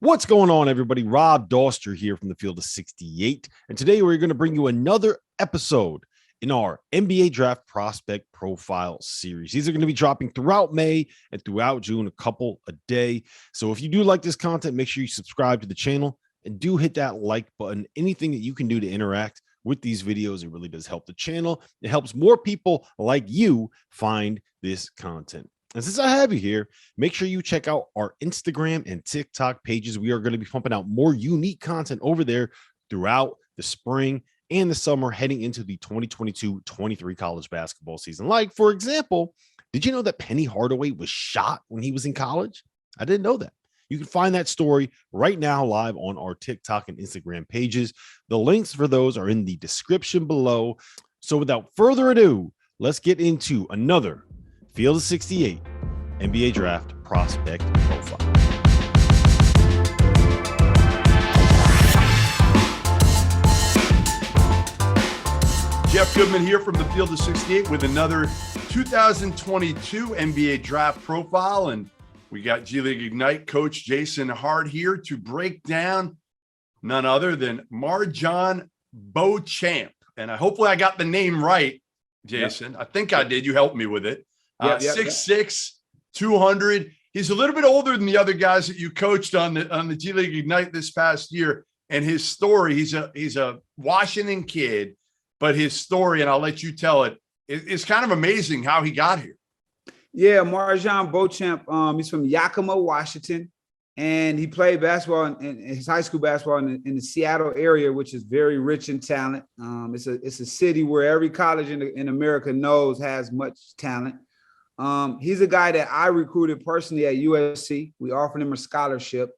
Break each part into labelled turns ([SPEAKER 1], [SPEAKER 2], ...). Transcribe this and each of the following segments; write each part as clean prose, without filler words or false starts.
[SPEAKER 1] What's going on, everybody? Rob Doster here from the Field of 68. And today we're going to bring you another episode in our NBA Draft Prospect Profile series. These are going to be dropping throughout May and throughout June, a couple a day. So if you do like this content, make sure you subscribe to the channel and do hit that like button. Anything that you can do to interact with these videos, it really does help the channel. It helps more people like you find this content. And since I have you here, make sure you check out our Instagram and TikTok pages. We are going to be pumping out more unique content over there throughout the spring and the summer heading into the 2022-23 college basketball season. Like, for example, did you know that Penny Hardaway was shot when he was in college? I didn't know that. You can find that story right now live on our TikTok and Instagram pages. The links for those are in the description below. So without further ado, let's get into another Field of 68 NBA Draft Prospect Profile.
[SPEAKER 2] Jeff Goodman here from the Field of 68 with another 2022 NBA Draft Profile. And we got G League Ignite coach Jason Hart here to break down none other than MarJon Beauchamp. And hopefully I got the name right, Jason. Yep. I think I did. You helped me with it. 6'6", 200. He's a little bit older than the other guys that you coached on the G League Ignite this past year. And his story, he's a Washington kid, but his story, and I'll let you tell it, it's kind of amazing how he got here.
[SPEAKER 3] Yeah, MarJon Beauchamp, he's from Yakima, Washington, and he played basketball in his high school basketball in the Seattle area, which is very rich in talent. It's a city where every college in America knows has much talent. He's a guy that I recruited personally at USC. We offered him a scholarship.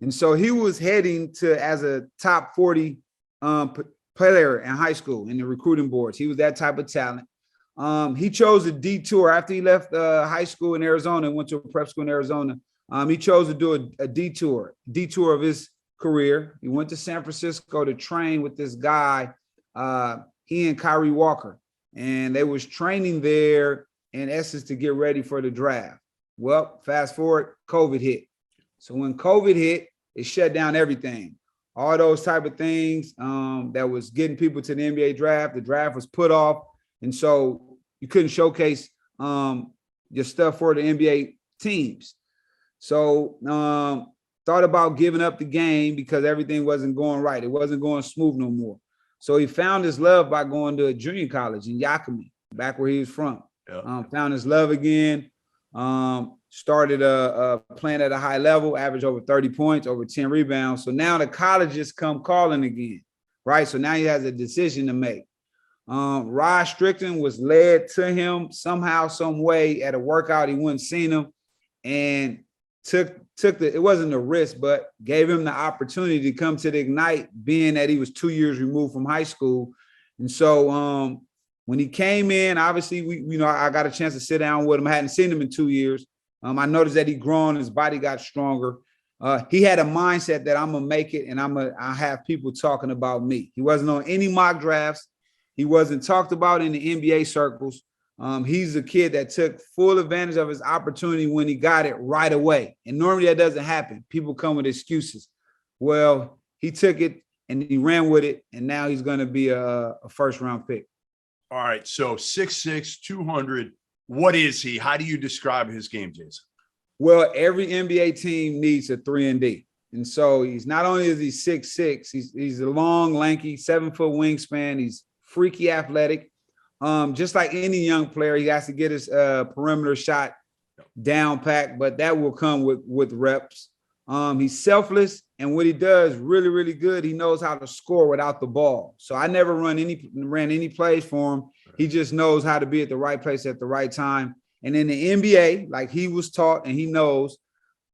[SPEAKER 3] And so he was heading to as a top 40 player in high school in the recruiting boards. He was that type of talent. He chose a detour after he left high school in Arizona and went to a prep school in Arizona. He chose to do a detour of his career. He went to San Francisco to train with this guy, he and Kyrie Walker. And they was training there in essence to get ready for the draft. Well, fast forward, COVID hit. So when COVID hit, it shut down everything. All those type of things that was getting people to the NBA draft. The draft was put off. And so you couldn't showcase your stuff for the NBA teams. So thought about giving up the game because everything wasn't going right. It wasn't going smooth no more. So he found his love by going to a junior college in Yakima, back where he was from. Yeah. Found his love again. Started playing at a high level, averaged over 30 points, over 10 rebounds. So now the colleges come calling again, right? So now he has a decision to make. Rod Strickland was led to him somehow, some way at a workout. He wouldn't seen him and took it wasn't a risk, but gave him the opportunity to come to the Ignite, being that he was 2 years removed from high school. And so when he came in, obviously I got a chance to sit down with him. I hadn't seen him in 2 years. I noticed that he'd grown, his body got stronger. He had a mindset that I'm gonna make it and I have people talking about me. He wasn't on any mock drafts. He wasn't talked about in the NBA circles. He's a kid that took full advantage of his opportunity when he got it right away. And normally that doesn't happen. People come with excuses. Well, he took it and he ran with it, and now he's going to be a first-round pick.
[SPEAKER 2] All right, so 6'6", 200. What is he? How do you describe his game, Jason?
[SPEAKER 3] Well, every NBA team needs a 3-and-D. And so he's not only is he 6'6", he's a long, lanky, 7-foot wingspan. He's freaky athletic. Just like any young player, he has to get his perimeter shot down packed, but that will come with reps. He's selfless, and what he does really, really good, he knows how to score without the ball. So I never ran any plays for him. He just knows how to be at the right place at the right time. And in the NBA, like he was taught and he knows,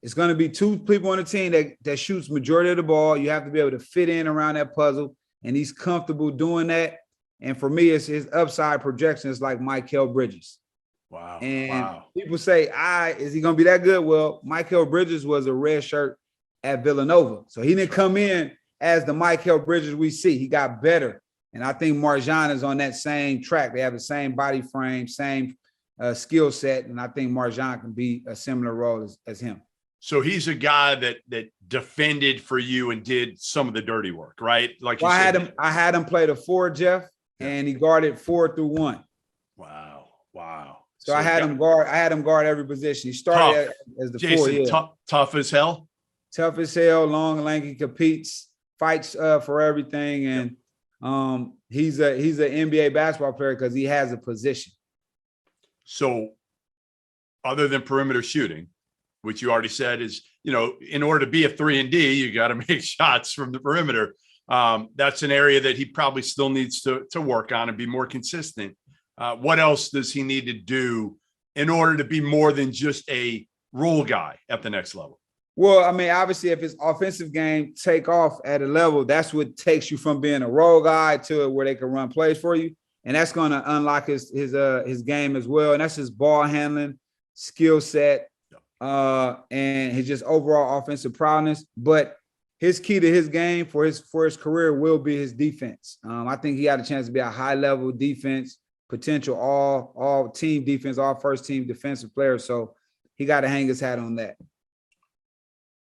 [SPEAKER 3] it's going to be two people on the team that shoots majority of the ball. You have to be able to fit in around that puzzle, and he's comfortable doing that. And for me, it's his upside projection is like Mikal Bridges.
[SPEAKER 2] Wow.
[SPEAKER 3] And people say, is he going to be that good? Well, Mikal Bridges was a red shirt at Villanova. So he didn't come in as the Mikal Bridges we see. He got better. And I think MarJon is on that same track. They have the same body frame, same skill set. And I think MarJon can be a similar role as him.
[SPEAKER 2] So he's a guy that defended for you and did some of the dirty work, right? Like
[SPEAKER 3] I had him play the 4, Jeff, and he guarded 4 through 1.
[SPEAKER 2] Wow.
[SPEAKER 3] So I had him guard every position. He started as the
[SPEAKER 2] Jason,
[SPEAKER 3] 4. Yeah.
[SPEAKER 2] Tough as hell.
[SPEAKER 3] Tough as hell, long and lanky, competes, fights for everything, and he's an NBA basketball player because he has a position.
[SPEAKER 2] So, other than perimeter shooting, which you already said is, in order to be a 3-and-D, you got to make shots from the perimeter. That's an area that he probably still needs to work on and be more consistent. What else does he need to do in order to be more than just a role guy at the next level?
[SPEAKER 3] Well, I mean, obviously, if his offensive game take off at a level, that's what takes you from being a role guy to where they can run plays for you, and that's going to unlock his game as well. And that's his ball handling skill set. And his just overall offensive prowess, but his key to his game for his career will be his defense. I think he had a chance to be a high level defense, potential all team defense, all first team defensive player. So he got to hang his hat on that.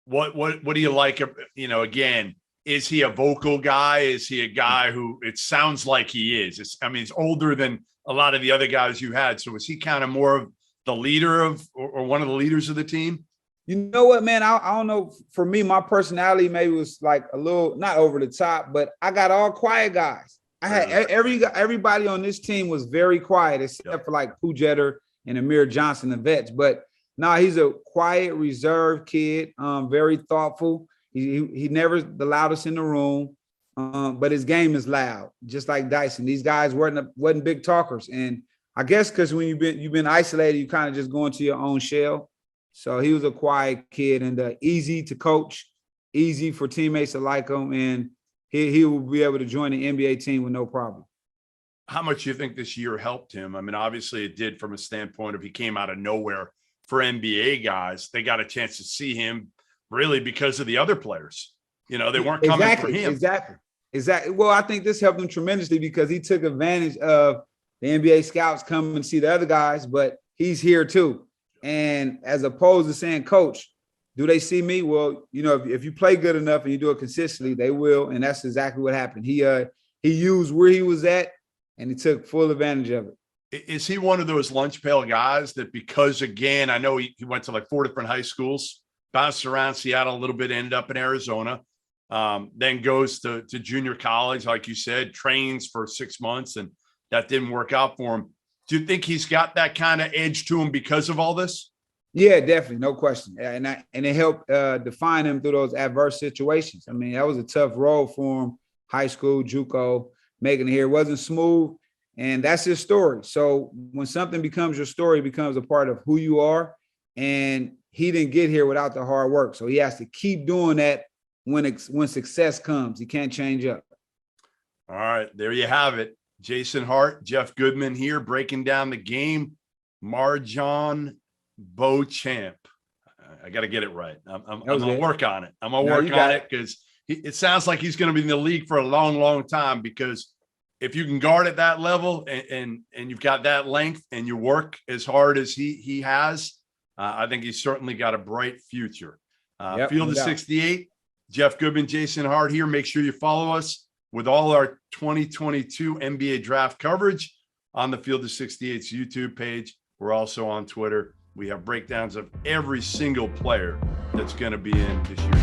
[SPEAKER 2] What do you like? Again, is he a vocal guy? Is he a guy who it sounds like he is? He's older than a lot of the other guys you had. So is he kind of more of the leader or one of the leaders of the team?
[SPEAKER 3] You know what, man? I don't know. For me, my personality maybe was like a little not over the top, but I got all quiet guys. I had everybody on this team was very quiet, except for like Pooh Jeter and Amir Johnson, the vets. But no, he's a quiet, reserved kid, very thoughtful. He never the loudest in the room, but his game is loud, just like Dyson. These guys wasn't big talkers, and I guess because when you've been isolated, you kind of just go into your own shell. So he was a quiet kid and easy to coach, easy for teammates to like him, and he will be able to join the NBA team with no problem.
[SPEAKER 2] How much do you think this year helped him? I mean, obviously it did from a standpoint of he came out of nowhere for NBA guys. They got a chance to see him really because of the other players. They weren't coming for him.
[SPEAKER 3] Exactly. Well, I think this helped him tremendously because he took advantage of the NBA scouts come and see the other guys, but he's here too. And as opposed to saying, Coach, do they see me? Well, if you play good enough and you do it consistently, they will. And that's exactly what happened. He used where he was at and he took full advantage of it.
[SPEAKER 2] Is he one of those lunch pail guys that because, again, I know he went to like 4 different high schools, bounced around Seattle a little bit, ended up in Arizona, then goes to junior college, like you said, trains for 6 months, and that didn't work out for him. Do you think he's got that kind of edge to him because of all this?
[SPEAKER 3] Yeah, definitely. No question. And it helped define him through those adverse situations. I mean, that was a tough road for him. High school, JUCO, making it here. It wasn't smooth. And that's his story. So when something becomes your story, it becomes a part of who you are. And he didn't get here without the hard work. So he has to keep doing that when success comes. He can't change up.
[SPEAKER 2] All right. There you have it. Jason Hart, Jeff Goodman here breaking down the game. MarJon Beauchamp. I got to get it right. I'm going to work on it. I'm going to work on it because it sounds like he's going to be in the league for a long, long time, because if you can guard at that level and you've got that length and you work as hard as he has, I think he's certainly got a bright future. Field of 68, Jeff Goodman, Jason Hart here. Make sure you follow us with all our 2022 NBA draft coverage on the Field of 68's YouTube page. We're also on Twitter. We have breakdowns of every single player that's going to be in this year's